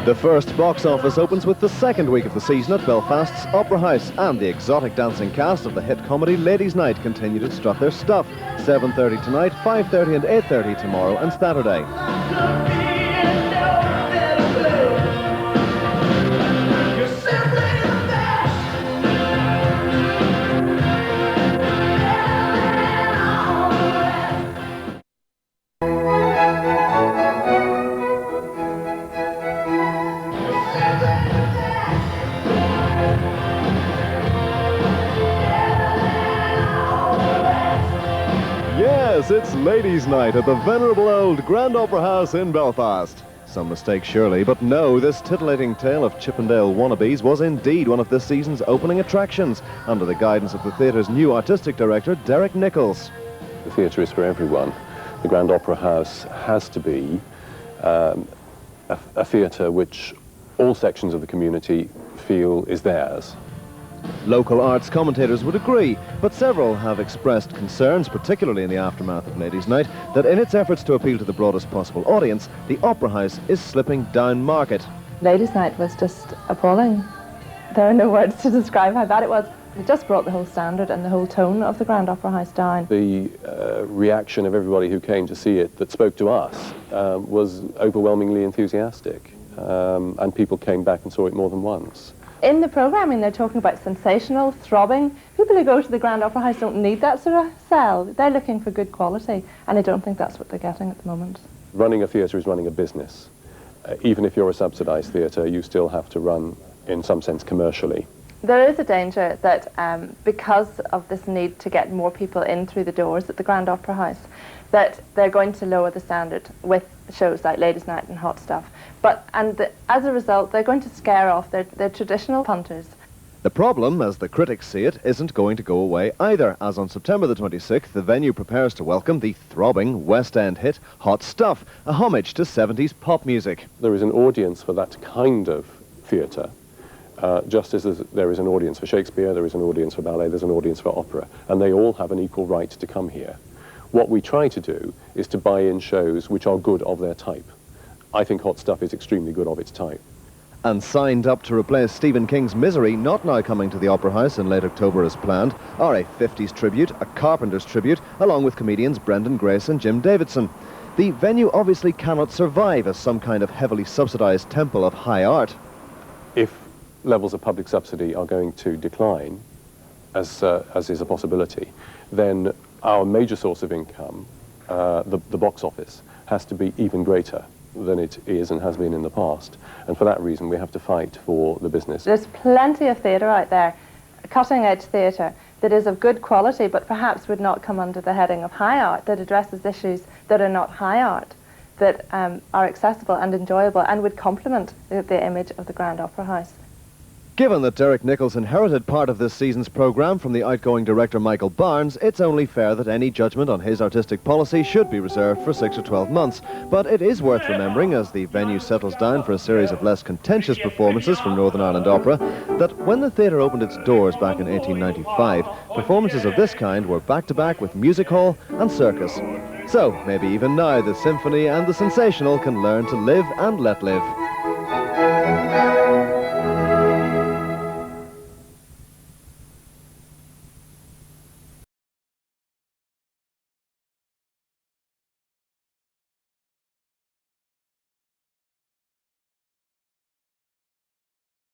The first box office opens with the second week of the season at Belfast's Opera House, and the exotic dancing cast of the hit comedy Ladies' Night continue to strut their stuff. 7:30 tonight, 5:30 and 8:30 tomorrow and Saturday. Yes, it's Ladies' Night at the venerable old Grand Opera House in Belfast. Some mistake surely, but no, this titillating tale of Chippendale wannabes was indeed one of this season's opening attractions, under the guidance of the theatre's new artistic director, Derek Nichols. The theatre is for everyone. The Grand Opera House has to be a theatre which all sections of the community feel is theirs. Local arts commentators would agree, but several have expressed concerns, particularly in the aftermath of Ladies' Night, that in its efforts to appeal to the broadest possible audience, the Opera House is slipping down market. Ladies' Night was just appalling. There are no words to describe how bad it was. It just brought the whole standard and the whole tone of the Grand Opera House down. The reaction of everybody who came to see it that spoke to us was overwhelmingly enthusiastic, and people came back and saw it more than once. In the programming, they're talking about sensational, throbbing. People who go to the Grand Opera House don't need that sort of sell. They're looking for good quality, and I don't think that's what they're getting at the moment. Running a theatre is running a business. Even if you're a subsidised theatre, you still have to run, in some sense, commercially. There is a danger that because of this need to get more people in through the doors at the Grand Opera House, that they're going to lower the standard with shows like Ladies' Night and Hot Stuff. As a result, they're going to scare off their traditional punters. The problem, as the critics see it, isn't going to go away either, as on September the 26th, the venue prepares to welcome the throbbing West End hit Hot Stuff, a homage to 70s pop music. There is an audience for that kind of theatre. Just as there is an audience for Shakespeare, there is an audience for ballet, there's an audience for opera, and they all have an equal right to come here. What we try to do is to buy in shows which are good of their type. I think Hot Stuff is extremely good of its type. And signed up to replace Stephen King's Misery, not now coming to the Opera House in late October as planned, are a 50s tribute, a Carpenter's tribute, along with comedians Brendan Grace and Jim Davidson. The venue obviously cannot survive as some kind of heavily subsidised temple of high art. If levels of public subsidy are going to decline, as is a possibility, then our major source of income, the box office, has to be even greater than it is and has been in the past. And for that reason, we have to fight for the business. There's plenty of theatre out there, cutting-edge theatre, that is of good quality, but perhaps would not come under the heading of high art, that addresses issues that are not high art, that are accessible and enjoyable and would complement the image of the Grand Opera House. Given that Derek Nichols inherited part of this season's programme from the outgoing director Michael Barnes, it's only fair that any judgment on his artistic policy should be reserved for 6 or 12 months. But it is worth remembering, as the venue settles down for a series of less contentious performances from Northern Ireland Opera, that when the theatre opened its doors back in 1895, performances of this kind were back-to-back with music hall and circus. So maybe even now the symphony and the sensational can learn to live and let live.